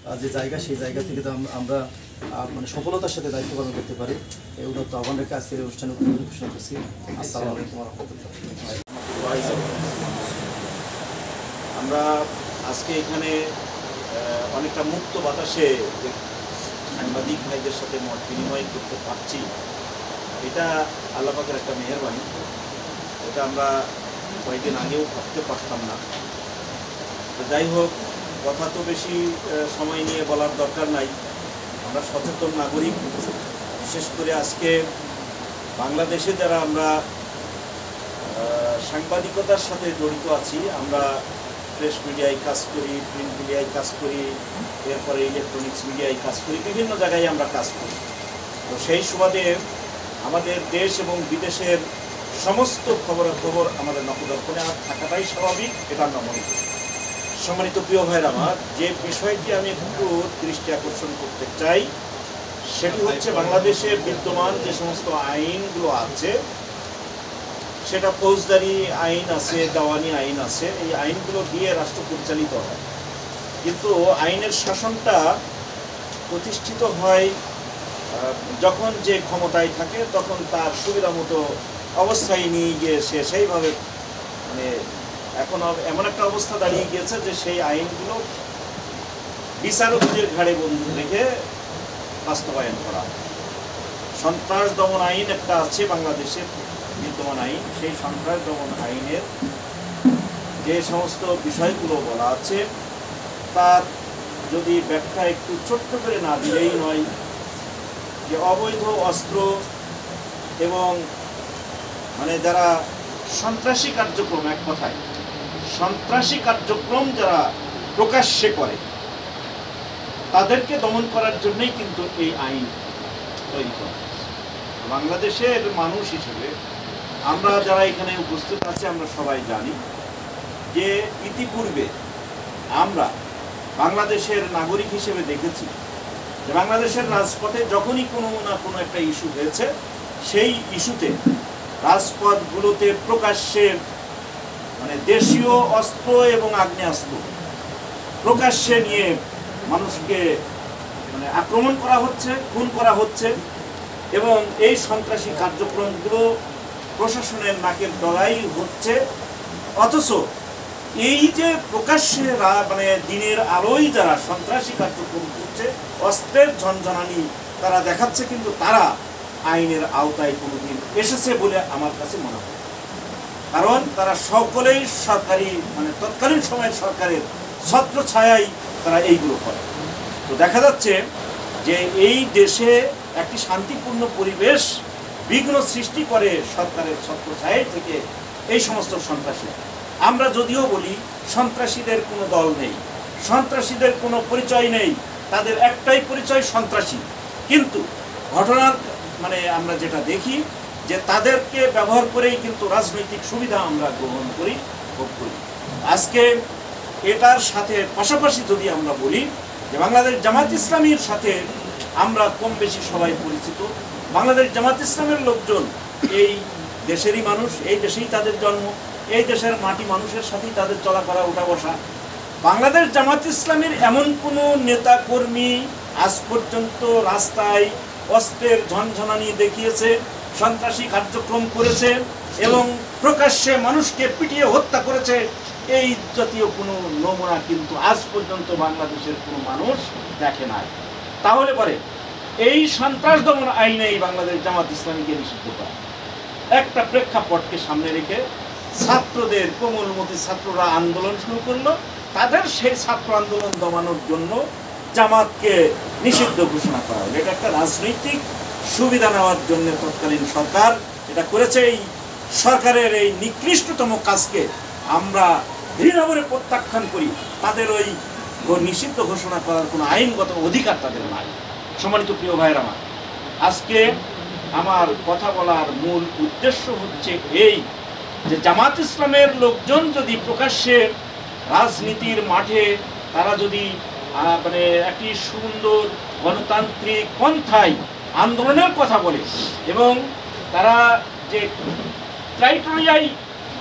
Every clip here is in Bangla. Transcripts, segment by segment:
যে জায়গা, সেই জায়গা থেকে তো আমরা মানে সফলতার সাথে দায়িত্ব পালন করতে পারি। এই উদাত্ত আহ্বান রেখে আজকের অনুষ্ঠানে ঘোষণা করছি। আসসালামু আলাইকুম ওয়া রাহমাতুল্লাহ। আমরা আজকে এখানে অনেকটা মুক্ত বাতাসে সাংবাদিক ভাইদের সাথে মত বিনিময় করতে পারছি, এটা আল্লাহ পাকের একটা মেহেরবানি। এটা আমরা কয়েকদিন আগেও ভাবতে পারতাম না। তো যাই হোক, কথা তো বেশি সময় নিয়ে বলার দরকার নাই। আমরা সচেতন নাগরিক, বিশেষ করে আজকে বাংলাদেশে যারা আমরা সাংবাদিকতার সাথে জড়িত আছি, আমরা প্রেস মিডিয়ায় কাজ করি, প্রিন্ট মিডিয়ায় কাজ করি, এরপরে ইলেকট্রনিক্স মিডিয়ায় কাজ করি, বিভিন্ন জায়গায় আমরা কাজ করি। তো সেই সুবাদে আমাদের দেশ এবং বিদেশের সমস্ত খবরাখবর আমাদের নখদর্পণে থাকাটাই স্বাভাবিক, এটা আমরা মনে করি। সম্মানিত প্রিয় ভাইয়ের আমার, যে বিষয়টি আমি একটু দৃষ্টি আকর্ষণ করতে চাই সেটি হচ্ছে বাংলাদেশে বিদ্যমান যে সমস্ত আইনগুলো আছে, সেটা ফৌজদারি আইন আছে, দেওয়ানি আইন আছে। এই আইনগুলো দিয়ে রাষ্ট্র পরিচালিত হয়, কিন্তু আইনের শাসনটা প্রতিষ্ঠিত হয় যখন যে ক্ষমতায় থাকে তখন তার সুবিধা মতো অবস্থায় নিয়ে গিয়ে সে সেইভাবে, মানে এখন এমন একটা অবস্থা দাঁড়িয়ে গিয়েছে যে সেই আইনগুলো বিচারকদের ঘাড়ে বন্ধু রেখে বাস্তবায়ন করা। সন্ত্রাস দমন আইন একটা আছে বাংলাদেশের বিদ্যমান আইন, সেই সন্ত্রাস দমন আইনের যে সমস্ত বিষয়গুলো বলা আছে তার যদি ব্যাখ্যা একটু ছোট্ট করে না দিলেই নয়, যে অবৈধ অস্ত্র এবং মানে যারা সন্ত্রাসী কার্যক্রম, এক কথায় সন্ত্রাসী কার্যক্রম যারা প্রকাশ্যে করে তাদেরকে দমন করার জন্যই কিন্তু এই আইন তৈরি করা। বাংলাদেশের মানুষ হিসেবে আমরা যারা এখানে উপস্থিত আছি, আমরা সবাই জানি যে ইতিপূর্বে আমরা বাংলাদেশের নাগরিক হিসেবে দেখেছি যে বাংলাদেশের রাজপথে যখনই কোনো না কোনো একটা ইস্যু হয়েছে, সেই ইস্যুতে রাজপথগুলোতে প্রকাশ্যে মানে দেশীয় অস্ত্র এবং আগ্নেয়াস্ত্র প্রকাশ্যে নিয়ে মানুষকে মানে আক্রমণ করা হচ্ছে, খুন করা হচ্ছে, এবং এই সন্ত্রাসী কার্যক্রমগুলো প্রশাসনের নাকের ডগায় হচ্ছে। অথচ এই যে প্রকাশ্যে মানে দিনের আলোয় যারা সন্ত্রাসী কার্যক্রম করছে, অস্ত্রের ঝনঝনানি তারা দেখাচ্ছে, কিন্তু তারা আইনের আওতায় কোনোদিন এসেছে বলে আমার কাছে মনে হয়। কারণ তারা সকলেই সরকারি মানে তৎকালীন সময়ের সরকারের ছত্রছায়ায় তারা এইগুলো করে। তো দেখা যাচ্ছে যে এই দেশে একটি শান্তিপূর্ণ পরিবেশ বিঘ্ন সৃষ্টি করে সরকারের ছত্রছায়া থেকে এই সমস্ত সন্ত্রাসী। আমরা যদিও বলি সন্ত্রাসীদের কোনো দল নেই, সন্ত্রাসীদের কোনো পরিচয় নেই, তাদের একটাই পরিচয় সন্ত্রাসী, কিন্তু ঘটনার মানে আমরা যেটা দেখি যে তাদেরকে ব্যবহার করেই কিন্তু রাজনৈতিক সুবিধা আমরা গ্রহণ করি, ভোগ করি। আজকে এটার সাথে পাশাপাশি যদি আমরা বলি যে বাংলাদেশ জামাত ইসলামীর সাথে আমরা কম বেশি সবাই পরিচিত। বাংলাদেশ জামাত ইসলামের লোকজন এই দেশেরই মানুষ, এই দেশেই তাদের জন্ম, এই দেশের মাটি মানুষের সাথেই তাদের চলাফেরা ওঠা বসা। বাংলাদেশ জামাত ইসলামীর এমন কোনো নেতা কর্মী আজ পর্যন্ত রাস্তায় অস্ত্রের ঝনঝনানি দেখিয়েছে, সন্ত্রাসী কার্যক্রম করেছে এবং প্রকাশ্যে মানুষকে পিটিয়ে হত্যা করেছে, এই জাতীয় কোনো নমুনা কিন্তু আজ পর্যন্ত বাংলাদেশের কোনো মানুষ দেখে নাই। তাহলে পরে এই সন্ত্রাস দমন আইনেই বাংলাদেশ জামাত ইসলামীকে নিষিদ্ধ করা একটা প্রেক্ষাপটকে সামনে রেখে ছাত্রদের, কোমলমতি ছাত্ররা আন্দোলন শুরু করলো, তাদের সেই ছাত্র আন্দোলন দমানোর জন্য জামাতকে নিষিদ্ধ ঘোষণা করা হলো। এটা একটা রাজনৈতিক সুবিধা নেওয়ার জন্য তৎকালীন সরকার এটা করেছে। এই সরকারের এই নিকৃষ্টতম কাজকে আমরা দৃঢ়ভাবে প্রত্যাখ্যান করি। তাদের ওই নিষিদ্ধ ঘোষণা করার কোনো আইনগত অধিকার তাদের নাই। সম্মানিত প্রিয় ভাইয়ের আমার, আজকে আমার কথা বলার মূল উদ্দেশ্য হচ্ছে এই যে জামাত ইসলামের লোকজন যদি প্রকাশ্যে রাজনীতির মাঠে তারা যদি মানে একটি সুন্দর গণতান্ত্রিক পন্থায় আন্দোলনের কথা বলে এবং তারা যে ক্রাইটেরিয়ায়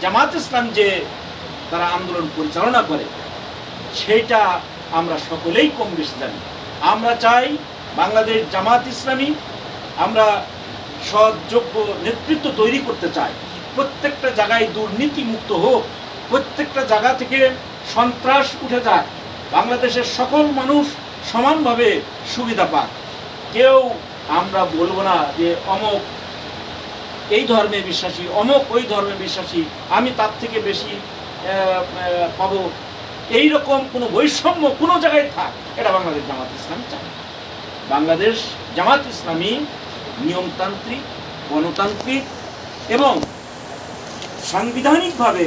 জামাত ইসলাম যে তারা আন্দোলন পরিচালনা করে সেইটা আমরা সকলেই কম বেশি জানি। আমরা চাই বাংলাদেশ জামাত ইসলামী, আমরা সৎযোগ্য নেতৃত্ব তৈরি করতে চাই। প্রত্যেকটা জায়গায় দুর্নীতি মুক্ত হোক, প্রত্যেকটা জায়গা থেকে সন্ত্রাস উঠে যায়, বাংলাদেশের সকল মানুষ সমানভাবে সুবিধা পাক। কেউ আমরা বলবো না যে অমুক এই ধর্মে বিশ্বাসী, অমুক ওই ধর্মে বিশ্বাসী, আমি তার থেকে বেশি পাবো, এইরকম কোনো বৈষম্য কোনো জায়গায় থাক, এটা বাংলাদেশ জামাত ইসলামী চায়। বাংলাদেশ জামাত ইসলামী নিয়মতান্ত্রিক, গণতান্ত্রিক এবং সাংবিধানিকভাবে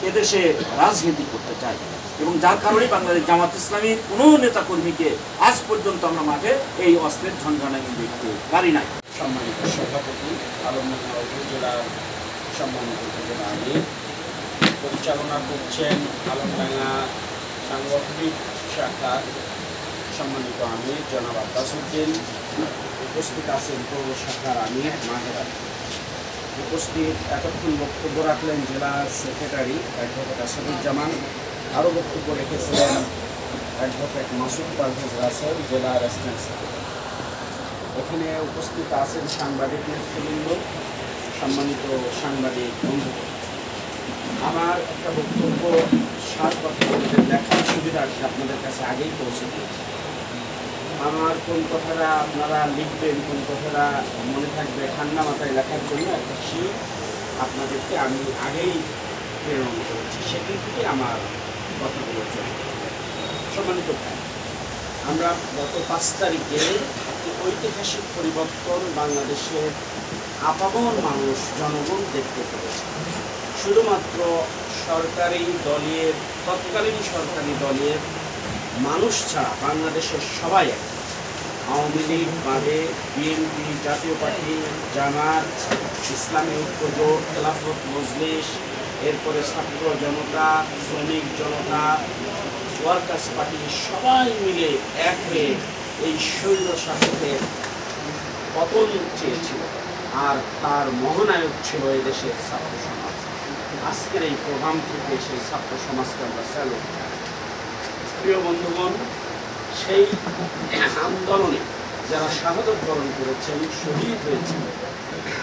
এদেশে রাজনীতি করতে চাই, এবং যার কারণে বাংলাদেশ জামাত ইসলামীর কোনো নেতাকর্মীকে আজ পর্যন্ত আমরা মাঠে এই অস্ত্রের ঝঞ্ঝানানি দেখতে পারি নাই। সম্মানিত সভাপতি, আলমডাঙ্গা উপজেলার সম্মানিত উপজেলা আমির, পরিচালনা করছেন আলমডাঙ্গা সাংগঠনিক শাখার সম্মানিত আমির জনাব আব্বাস উদ্দিন, উপস্থিত আছেন পৌর শাখার আমির মাহের আলী, উপস্থিত এতক্ষণ বক্তব্য রাখলেন জেলা সেক্রেটারি অ্যাডভোকেট আসাদুজ্জামান, আরও বক্তব্য রেখেছিলেন অ্যাডভোকেট মাসুদ পারভেজ রাসেল, জেলা রেসিডেন্ট সেক্রেটারি। এখানে উপস্থিত আছেন সাংবাদিক নেতৃবৃন্দ, সম্মানিত সাংবাদিক বন্ধু। আমার একটা বক্তব্য সার কথা লেখার সুবিধার্থে আপনাদের কাছে আগেই পৌঁছে দিয়েছি। আমার কোন কথাটা আপনারা লিখবেন, কোন কথাটা মনে থাকবে, ঠান্ডা মাথায় লেখার জন্য একটা শীট আপনাদেরকে আমি আগেই প্রেরণ করেছি, সেখান থেকে আমার কথাগুলো চলে। সম্মানিত ভাই, আমরা গত 5 তারিখে একটি ঐতিহাসিক পরিবর্তন বাংলাদেশের আপামর মানুষ, জনগণ দেখতে পেয়েছে। শুধুমাত্র সরকারি দলের, তৎকালীন সরকারি দলের মানুষ ছাড়া বাংলাদেশের সবাই এক। আওয়ামী লীগ বাদে বিএনপি, জাতীয় পার্টি, জামাত, ইসলামী ঐক্যজোট, খেলাফত মজলিস, এরপরে ছাত্র জনতা, শ্রমিক জনতা, ওয়ার্কার্স পার্টি, সবাই মিলে এক হয়ে এই স্বৈর শাসকের পতন চেয়েছিল। আর তার মহানায়ক ছিল এদেশের ছাত্র সমাজ। আজকের এই প্রোগ্রাম থেকে সেই ছাত্র সমাজকে আমরা স্যালুট। প্রিয় বন্ধুগণ, সেই আন্দোলনে যারা শাহাদত বরণ করেছেন, শহীদ হয়েছেন,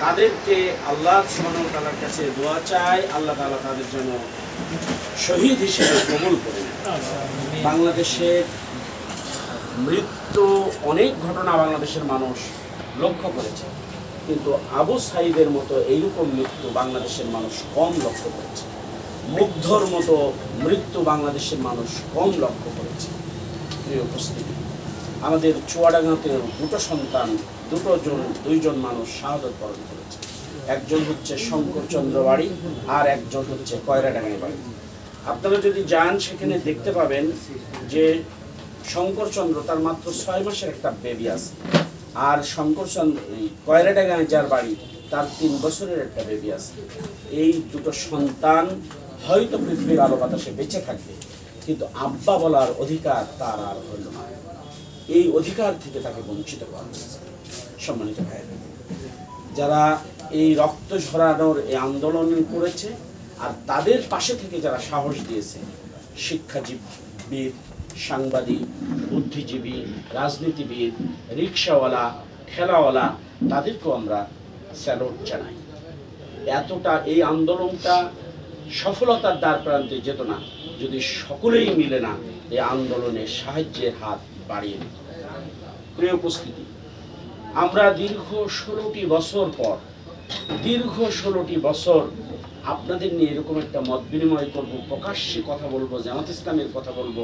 তাদেরকে আল্লাহ সুবহানাহু ওয়া তাআলার কাছে দোয়া চাই, আল্লাহ তাআলা তাদের যেন শহীদ হিসেবে কবুল করে নেন। বাংলাদেশের মৃত্যু, অনেক ঘটনা বাংলাদেশের মানুষ লক্ষ্য করেছে, কিন্তু আবু সাঈদের মতো এইরকম মৃত্যু বাংলাদেশের মানুষ কম লক্ষ্য করেছে। মুগ্ধর মতো মৃত্যু বাংলাদেশের মানুষ কম লক্ষ্য করেছে। প্রিয় উপস্থিতি, আমাদের চুয়াডাঙ্গাতে দুটো সন্তান, দুইজন মানুষ শাহাদত বরণ করেছে। একজন হচ্ছে শঙ্করচন্দ্র বাড়ি, আর একজন হচ্ছে কয়রাডাঙ্গা বাড়ি। আপনারা যদি যান সেখানে দেখতে পাবেন যে শঙ্করচন্দ্র, তার মাত্র 6 মাসের একটা বেবি আছে, আর শঙ্করচন্দ্র কয়রাডাঙ্গায় যার বাড়ি, তার 3 বছরের একটা বেবি আছে। এই দুটো সন্তান হয়তো পৃথিবীর আলো বাতাসে বেঁচে থাকবে, কিন্তু আব্বা বলার অধিকার তার আর হইল না। এই অধিকার থেকে তাকে বঞ্চিত করা হয়েছে। সম্মানিত ভাইয়েরা, যারা এই রক্ত ঝরানোর এই আন্দোলন করেছে, আর তাদের পাশে থেকে যারা সাহস দিয়েছে, শিক্ষাজীবী, সাংবাদিক, বুদ্ধিজীবী, রাজনীতিবিদ, রিক্সাওয়ালা, ঠেলাওয়ালা, তাদেরকেও আমরা স্যালুট জানাই। এতটা এই আন্দোলনটা সফলতার দ্বার প্রান্তে যেত না যদি সকলেই মিলে না এই আন্দোলনে সাহায্যের হাত বাড়িয়ে দিত। প্রিয় উপস্থিতি, আমরা দীর্ঘ 16টি বছর পর, দীর্ঘ 16টি বছর আপনাদের নিয়ে এরকম একটা মত বিনিময় করবো, প্রকাশ্যে কথা বলবো, জামাত ইসলামের কথা বলবো,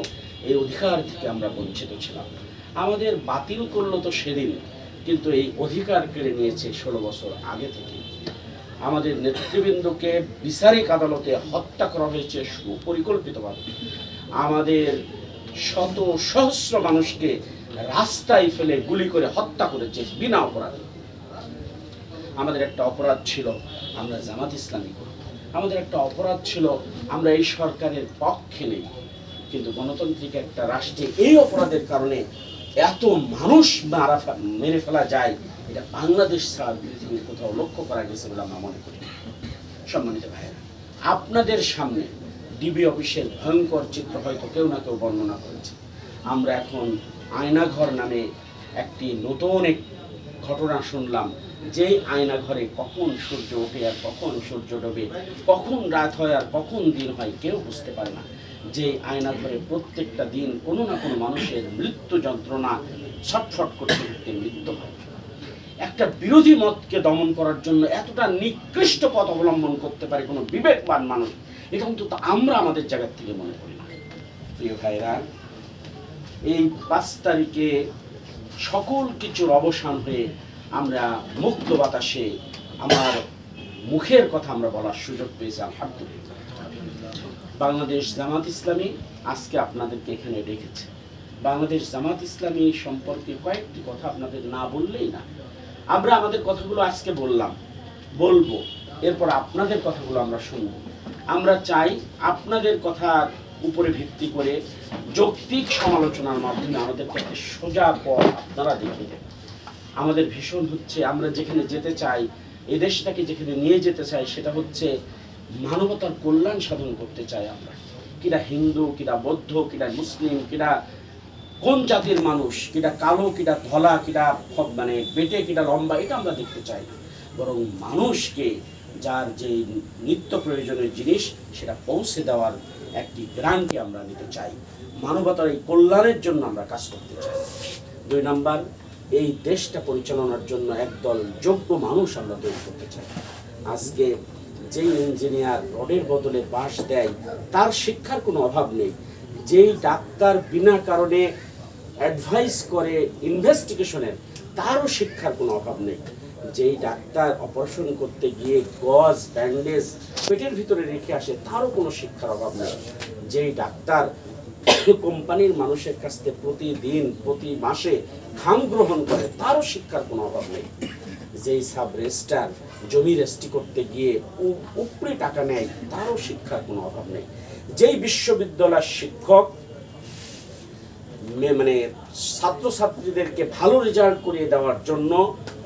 এই অধিকার থেকে আমরা বঞ্চিত ছিলাম। আমাদের বাতিল করলো তো সেদিন, কিন্তু এই অধিকার কেড়ে নিয়েছে 16 বছর আগে থেকে। আমাদের নেতৃবৃন্দকে বিচারিক আদালতে হত্যা করা হয়েছে সুপরিকল্পিতভাবে। আমাদের শত সহস্র মানুষকে রাস্তায় ফেলে গুলি করে হত্যা করেছে বিনা অপরাধে। আমাদের একটা অপরাধ ছিল আমরা জামাত ইসলামী করি, আমাদের একটা অপরাধ ছিল আমরা এই সরকারের পক্ষে নেই, কিন্তু গণতান্ত্রিক একটা রাষ্ট্রে এই অপরাধের কারণে এত মানুষ মেরে ফেলা যায়, এটা বাংলাদেশ ছাড়া পৃথিবীর কোথাও লক্ষ্য করা গেছে বলে আমরা মনে করি। সম্মানিত ভাইয়েরা, আপনাদের সামনে ডিবি অফিসের ভয়ঙ্কর চিত্র হয়তো কেউ না কেউ বর্ণনা করেছে। আমরা এখন আয়নাঘর নামে একটি নতুন এক ঘটনা শুনলাম, যেই আয়নাঘরে কখন সূর্য ওঠে আর কখন সূর্য ডোবে, কখন রাত হয় আর কখন দিন হয় কেউ বুঝতে পারে না। যে আয়নাঘরে প্রত্যেকটা দিন কোনো না কোনো মানুষের মৃত্যু যন্ত্রণা ছটফট করতে করতে মৃত্যু হয়। একটা বিরোধী মতকে দমন করার জন্য এতটা নিকৃষ্ট পথ অবলম্বন করতে পারে কোনো বিবেকবান মানুষ, এটা অন্তত আমরা আমাদের জায়গা থেকে মনে করি না। প্রিয় ভাইরা, এই 5 তারিখে সকল কিছুর অবসান হয়ে আমরা মুক্ত বাতাসে আমার মুখের কথা আমরা বলার সুযোগ পেয়েছি, আলহামদুলিল্লাহ। বাংলাদেশ জামাত ইসলামী আজকে আপনাদেরকে এখানে রেখেছে। বাংলাদেশ জামাত ইসলামী সম্পর্কে কয়েকটি কথা আপনাদের না বললেই না। আমরা আমাদের কথাগুলো আজকে বলবো, এরপর আপনাদের কথাগুলো আমরা শুনব। আমরা চাই আপনাদের কথার উপরে ভিত্তি করে যৌক্তিক সমালোচনার মাধ্যমে আমাদেরকে একটা সোজা পথ আপনারা দেখিয়ে দেন। আমাদের ভীষণ হচ্ছে আমরা যেখানে যেতে চাই, এই দেশটাকে যেখানে নিয়ে যেতে চাই, সেটা হচ্ছে মানবতার কল্যাণ সাধন করতে চাই আমরা। কিরা হিন্দু, কিরা বৌদ্ধ, কিরা মুসলিম, কিরা কোন জাতির মানুষ, কিরা কালো, কিরা ধলা, কিরা মানে বেটে, কিরা লম্বা, এটা আমরা দেখতে চাই। বরং মানুষকে যার যে নিত্য প্রয়োজনীয় জিনিস সেটা পৌঁছে দেওয়ার একটি গ্রান্টকে আমরা নিতে চাই। মানবতার এই কল্যাণের জন্য আমরা কাজ করতে চাই। 2 নাম্বার, এই দেশটা পরিচালনার জন্য একদল যোগ্য মানুষ আমরা তৈরি করতে চাই। আজকে যেই ইঞ্জিনিয়ার রডের বদলে বাঁশ দেয় তার শিক্ষার কোনো অভাব নেই। যেই ডাক্তার বিনা কারণে অ্যাডভাইস করে ইনভেস্টিগেশনের, তারও শিক্ষার কোনো অভাব নেই। যেই ডাক্তার অপারেশন করতে গিয়ে গজ ব্যান্ডেজ পেটের ভিতরে রেখে আসে, তারও কোনো শিক্ষার অভাব নেই। যেই ডাক্তার কোম্পানির মানুষের কাছ থেকে প্রতিদিন প্রতি মাসে ঘাম গ্রহণ করে, তারও শিক্ষার কোনো অভাব নেই। যেই সাব রেজিস্ট্রার জমি রেজিস্ট্রি করতে গিয়ে উপরে টাকা নেয়, তারও শিক্ষার কোনো অভাব নেই। যেই বিশ্ববিদ্যালয়ের শিক্ষক মানে ছাত্রছাত্রীদেরকে ভালো রেজাল্ট করিয়ে দেওয়ার জন্য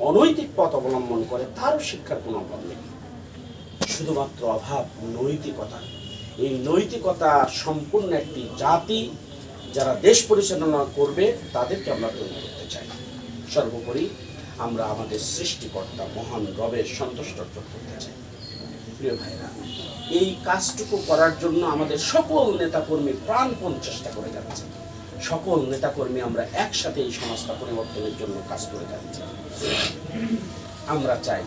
অনৈতিক পথ অবলম্বন করে, তারও শিক্ষার কোনো অভাব নেই। শুধুমাত্র অভাব নৈতিকতা। এই নৈতিকতা সম্পূর্ণ একটি জাতি যারা দেশ পরিচালনা করবে তাদেরকে আমরা তৈরি করতে চাই। সর্বোপরি আমরা আমাদের সৃষ্টিকর্তা মহান রবের সন্তুষ্ট করতে চাই। প্রিয় ভাইরা, এই কাজটুকু করার জন্য আমাদের সকল নেতাকর্মী প্রাণপণ চেষ্টা করে যাচ্ছে। সকল নেতাকর্মী আমরা একসাথে এই সমাজটা পরিবর্তনের জন্য কাজ করে যাচ্ছি। আমরা চাই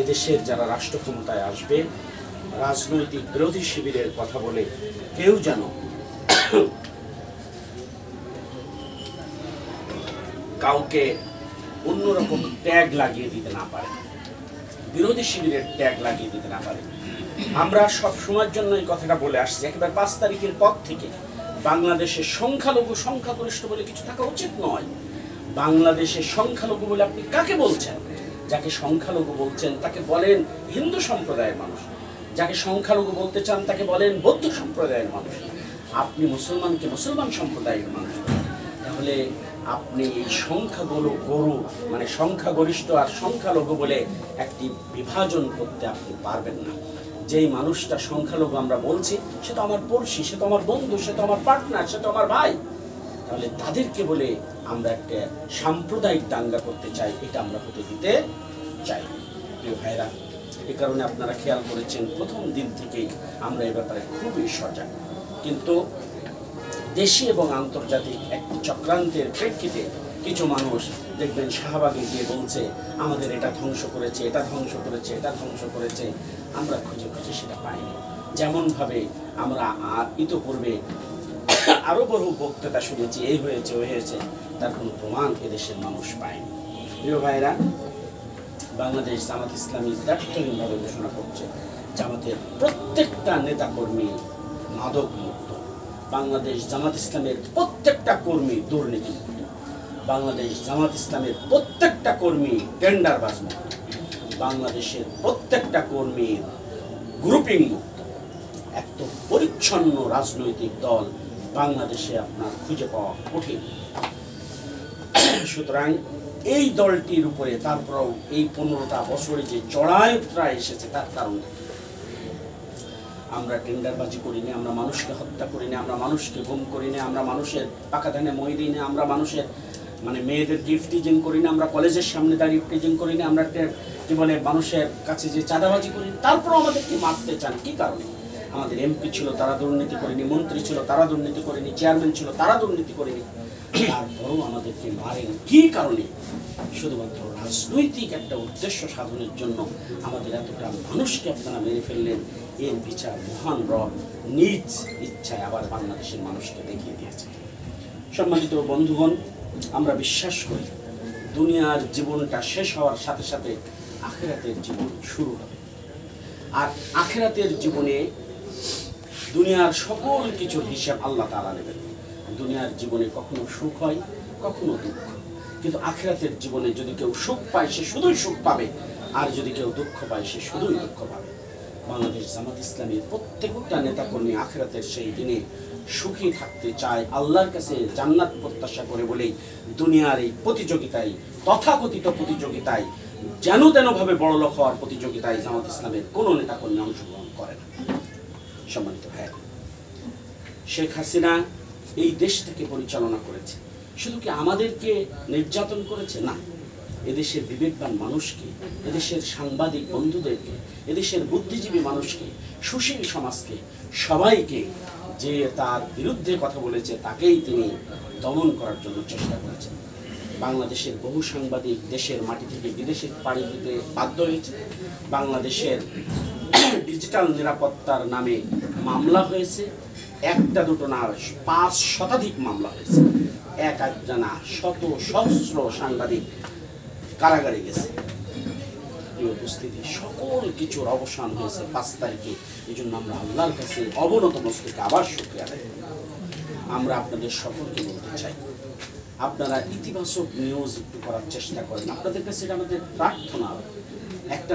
এদেশের যারা রাষ্ট্র ক্ষমতায় আসবে, রাজনৈতিক বিরোধী শিবিরের কথা বলে কেউ যেন কাউকে অন্যরকম ট্যাগ লাগিয়ে দিতে না পারে, বিরোধী শিবিরের ট্যাগ লাগিয়ে দিতে না পারে। আমরা সব সময়ের জন্য এই কথাটা বলে আসছি, একেবারে 5 তারিখের পর থেকে বাংলাদেশের সংখ্যালঘু সংখ্যাগরিষ্ঠ বলে কিছু থাকা উচিত নয়। বাংলাদেশের সংখ্যালঘু বলে আপনি কাকে বলছেন? যাকে সংখ্যালঘু বলছেন তাকে বলেন হিন্দু সম্প্রদায়ের মানুষ, যাকে সংখ্যালঘু বলতে চান তাকে বলেন বৌদ্ধ সম্প্রদায়ের মানুষ। আপনি মুসলমানকে মুসলমান সম্প্রদায়ের মানুষ, তাহলে আপনি এই গরু মানে সংখ্যাগরিষ্ঠ আর সংখ্যালঘু বলে একটি বিভাজন করতে আপনি পারবেন না। যেই মানুষটা সংখ্যালঘু আমরা বলছি, সে তো আমার পড়শি, সে তো আমার বন্ধু, সে তো আমার পার্টনার, সে তো আমার ভাই। তাহলে তাদেরকে বলে আমরা একটা সাম্প্রদায়িক দাঙ্গা করতে চাই, এটা আমরা হতে দিতে চাই। প্রিয় ভাইরা, এ কারণে আপনারা খেয়াল করেছেন প্রথম দিন থেকেই আমরা এ ব্যাপারে খুবই সজাগ। কিন্তু দেশি এবং আন্তর্জাতিক একটি চক্রান্তের প্রেক্ষিতে কিছু মানুষ দেখবেন শাহবাগে গিয়ে বলছে আমাদের এটা ধ্বংস করেছে, এটা ধ্বংস করেছে, এটা ধ্বংস করেছে। আমরা খুঁজে খুঁজে সেটা পাইনি। যেমনভাবে আমরা ইতোপূর্বে আরও বহু বক্তৃতা শুনেছি, এই হয়েছে ওই হয়েছে, তার কোনো প্রমাণ এদেশের মানুষ পায়নি। প্রিয় ভাইরা, বাংলাদেশ জামাত ইসলামী দায়িত্বহীনভাবে ঘোষণা করছে জামাতের প্রত্যেকটা নেতাকর্মী মাদক মুক্ত, বাংলাদেশ জামাত ইসলামের প্রত্যেকটা কর্মী দুর্নীতি মুক্ত, বাংলাদেশ জামাত ইসলামের প্রত্যেকটা কর্মী টেন্ডারবাজ মুক্ত, বাংলাদেশের প্রত্যেকটা কর্মী গ্রুপিং মুক্ত। এত পরিচ্ছন্ন রাজনৈতিক দল বাংলাদেশে আপনার খুঁজে পাওয়া কঠিন। সুতরাং এই দলটির উপরে তারপরেও এই 15টা বছরে যে চড়াই উতরাই এসেছে তার কারণ আমরা টেন্ডারবাজি করিনি, আমরা মানুষকে হত্যা করিনি, আমরা মানুষকে গুম করিনি, আমরা মানুষের পাকা ধানে মই দিইনি, আমরা মানুষের মানে মেয়েদের গিফট টিজিং করিনি, আমরা কলেজের সামনে দাঁড়িয়ে টিজিং করিনি, আমরা কি বলে মানুষের কাছে যে চাঁদাবাজি করিনি। তারপর আমাদেরকে মারতে চান কি কারণে? আমাদের এমপি ছিল, তারা দুর্নীতি করেনি, মন্ত্রী ছিল, তারা দুর্নীতি করেনি, চেয়ারম্যান ছিল, তারা দুর্নীতি করেনি, তারপরেও আমাদেরকে মারেন কি কারণে? শুধুমাত্র রাজনৈতিক একটা উদ্দেশ্য সাধনের জন্য আমাদের এতটা মানুষকে আপনারা মেরে ফেললেন। এর বিচার মহান রব নিজ ইচ্ছায় আবার বাংলাদেশের মানুষকে দেখিয়ে দিয়েছে। সম্মানিত বন্ধুগণ, আমরা বিশ্বাস করি দুনিয়ার জীবনটা শেষ হওয়ার সাথে সাথে আখিরাতের জীবন শুরু হবে। আর আখিরাতের জীবনে দুনিয়ার সকল কিছুর হিসাব আল্লাহ তাআলা নেবেন। দুনিয়ার জীবনে কখনো সুখ হয়, কখনো দুঃখ, কিন্তু আখিরাতের জীবনে যদি কেউ সুখ পায় সে শুধুই সুখ পাবে, আর যদি কেউ দুঃখ পায় সে শুধুই দুঃখ পাবে। বাংলাদেশ জামাত ইসলামীর প্রত্যেকটা নেতাকর্মী আখিরাতের সেই দিনে সুখী থাকতে চায়, আল্লাহর কাছে জান্নাত প্রত্যাশা করে বলেই দুনিয়ার এই প্রতিযোগিতায়, তথাকথিত প্রতিযোগিতায়, যেন তেনভাবে বড়লোক হওয়ার প্রতিযোগিতায় জামাত ইসলামের কোনো নেতাকর্মী অংশগ্রহণ করে না। সম্মানিত ভাই, শেখ হাসিনা এই দেশটাকে পরিচালনা করেছে, শুধু কি আমাদেরকে নির্যাতন করেছে? না, এদেশের বিবেকবান মানুষকে, এদেশের সাংবাদিক বন্ধুদেরকে, এদেশের বুদ্ধিজীবী মানুষকে, সুশীল সমাজকে, সবাইকে যে তার বিরুদ্ধে কথা বলেছে তাকেই তিনি দমন করার জন্য চেষ্টা করেছেন। বাংলাদেশের বহু সাংবাদিক দেশের মাটি থেকে বিদেশে পাড়ি দিতে বাধ্য হয়েছে। বাংলাদেশের ডিজিটাল নিরাপত্তার নামে মামলা হয়েছে, একটা দুটো না, 5 শতাধিক মামলা হয়েছে। এক একজনা শত সহস্র সাংবাদিক কারাগারে গেছে। উপস্থিতি সকল কিছুর অবসান হয়েছে 5 তারিখে। এই জন্য আমরা আল্লাহর কাছে অবনত মস্তকে আবার শুকরিয়া আদায় করি। আমরা আপনাদের সকলকে বলতে চাই, আপনারা ইতিবাচক নিউজ একটু করার চেষ্টা করেন। আপনাদের কাছে এটা আমাদের প্রার্থনা। একটা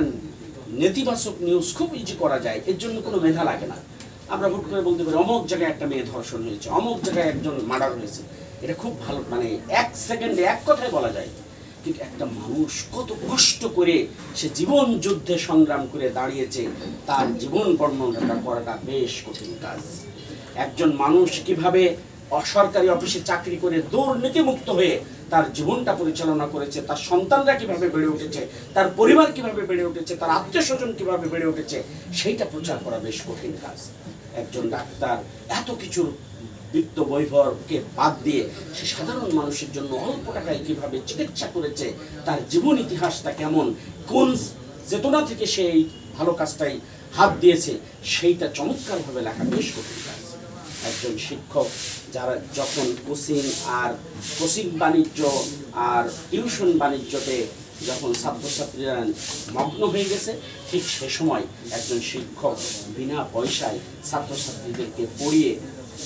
নেতিবাচক নিউজ খুব ইজি করা যায়, এর জন্য কোনো মেধা লাগে না। আমরা হুট করে বলতে পারি অমুক জায়গায় একটা মেয়ে ধর্ষণ হয়েছে, অমুক জায়গায় একজন মার্ডার হয়েছে। এটা খুব ভালো, মানে 1 সেকেন্ডে এক কথায় বলা যায়। কিন্তু একটা মানুষ কত কষ্ট করে সে জীবন যুদ্ধে সংগ্রাম করে দাঁড়িয়েছে, তার জীবন বর্ণনা করাটা বেশ কঠিন কাজ। একজন মানুষ কিভাবে অসরকারি অফিসে চাকরি করে দুর্নীতিমুক্ত হয়ে তার জীবনটা পরিচালনা করেছে, তার সন্তানরা কিভাবে বেড়ে উঠেছে, তার পরিবার কিভাবে বেড়ে উঠেছে, তার আত্মীয় স্বজন কিভাবে বেড়ে উঠেছে, সেইটা প্রচার করা বেশ কঠিন কাজ। একজন ডাক্তার এত কিছুর বিত্ত বৈভবকে বাদ দিয়ে সে সাধারণ মানুষের জন্য অল্প টাকায় কিভাবে চিকিৎসা করেছে, তার জীবন ইতিহাসটা কেমন, কোন চেতনা থেকে সেই ভালো কাজটাই হাত দিয়েছে, সেইটা চমৎকারভাবে লেখা বেশ কঠিন কাজ। একজন শিক্ষক যারা যখন কোচিং বাণিজ্য আর টিউশন বাণিজ্যতে যখন ছাত্রছাত্রীরা মগ্ন হয়ে গেছে, ঠিক সে সময় একজন শিক্ষক বিনা পয়সায় ছাত্রছাত্রীদেরকে পড়িয়ে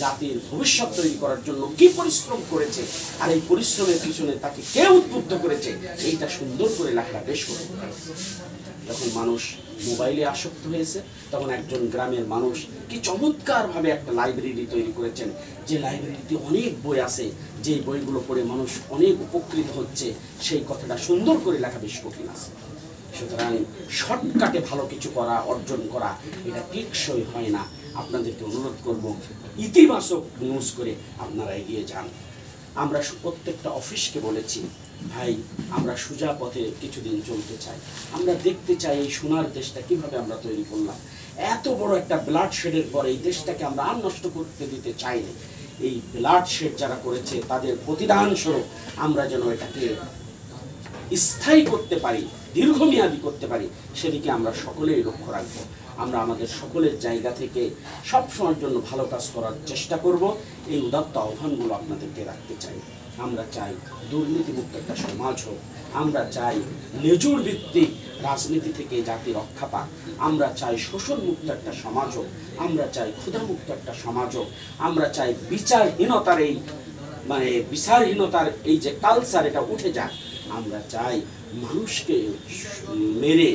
জাতির ভবিষ্যৎ তৈরি করার জন্য কি পরিশ্রম করেছে, আর এই পরিশ্রমের পিছনে তাকে কে উদ্বুদ্ধ করেছে, এইটা সুন্দর করে লেখাটা বেশ কঠিন। যখন মানুষ মোবাইলে আসক্ত হয়েছে, তখন একজন গ্রামের মানুষ কি চমৎকারভাবে একটা লাইব্রেরি তৈরি করেছেন, যে লাইব্রেরিতে অনেক বই আছে, যে বইগুলো পড়ে মানুষ অনেক উপকৃত হচ্ছে, সেই কথাটা সুন্দর করে লেখা বেশ কঠিন আছে। সুতরাং শর্টকাটে ভালো কিছু করা, অর্জন করা, এটা টেকসই হয় না। আপনাদেরকে অনুরোধ করব, ইতিবাচক নিউজ করে আপনারা এগিয়ে যান। আমরা প্রত্যেকটা অফিসকে বলেছি, ভাই আমরা সোজা পথে কিছুদিন চলতে চাই, আমরা দেখতে চাই এই সোনার দেশটা কিভাবে আমরা তৈরি করলাম। এত বড় একটা ব্লাড শেডের পরে এই দেশটাকে আমরা আর নষ্ট করতে দিতে চাই না। এই ব্লাড শেড যারা করেছে তাদের প্রতিদান স্বরূপ আমরা যেন এটাকে স্থায়ী করতে পারি, দীর্ঘমেয়াদী করতে পারি, সেদিকে আমরা সকলেই লক্ষ্য রাখবো। আমরা আমাদের সকলের জায়গা থেকে সবসময়ের জন্য ভালো কাজ করার চেষ্টা করব। এই উদাত্ত আহ্বানগুলো আপনাদেরকে রাখতে চাই। আমরা চাই দুর্নীতিমুক্ত একটা সমাজ হোক, আমরা চাই লেজুর ভিত্তিক রাজনীতি থেকে জাতি রক্ষা পাক, আমরা চাই শোষণমুক্ত একটা সমাজ হোক, আমরা চাই ক্ষুধামুক্ত একটা সমাজ হোক, আমরা চাই বিচারহীনতার এই যে কালচার, এটা উঠে যাক। আমরা চাই মানুষকে মেরে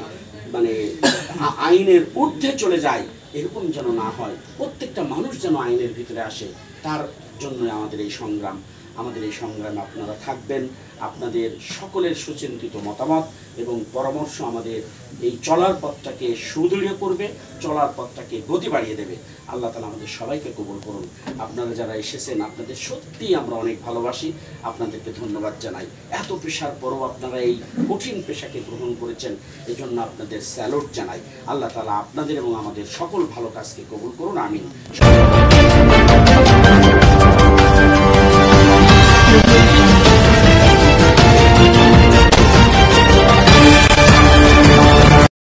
আইনের ঊর্ধ্বে চলে যায়, এরকম যেন না হয়। প্রত্যেকটা মানুষ যেন আইনের ভিতরে আসে, তার জন্য আমাদের এই সংগ্রাম। আমাদের এই সংগ্রামে আপনারা থাকবেন, আপনাদের সকলের সুচিন্তিত মতামত এবং পরামর্শ আমাদের এই চলার পথটাকে সুদৃঢ় করবে, চলার পথটাকে গতি বাড়িয়ে দেবে। আল্লাহ তাআলা আমাদের সবাইকে কবুল করুন। আপনারা যারা এসেছেন আপনাদের সত্যিই আমরা অনেক ভালোবাসি, আপনাদেরকে ধন্যবাদ জানাই। এত পেশার পরও আপনারা এই কঠিন পেশাকে গ্রহণ করেছেন, এজন্য আপনাদের স্যালুট জানাই। আল্লাহ তাআলা আপনাদের এবং আমাদের সকল ভালো কাজকে কবুল করুন, আমিন।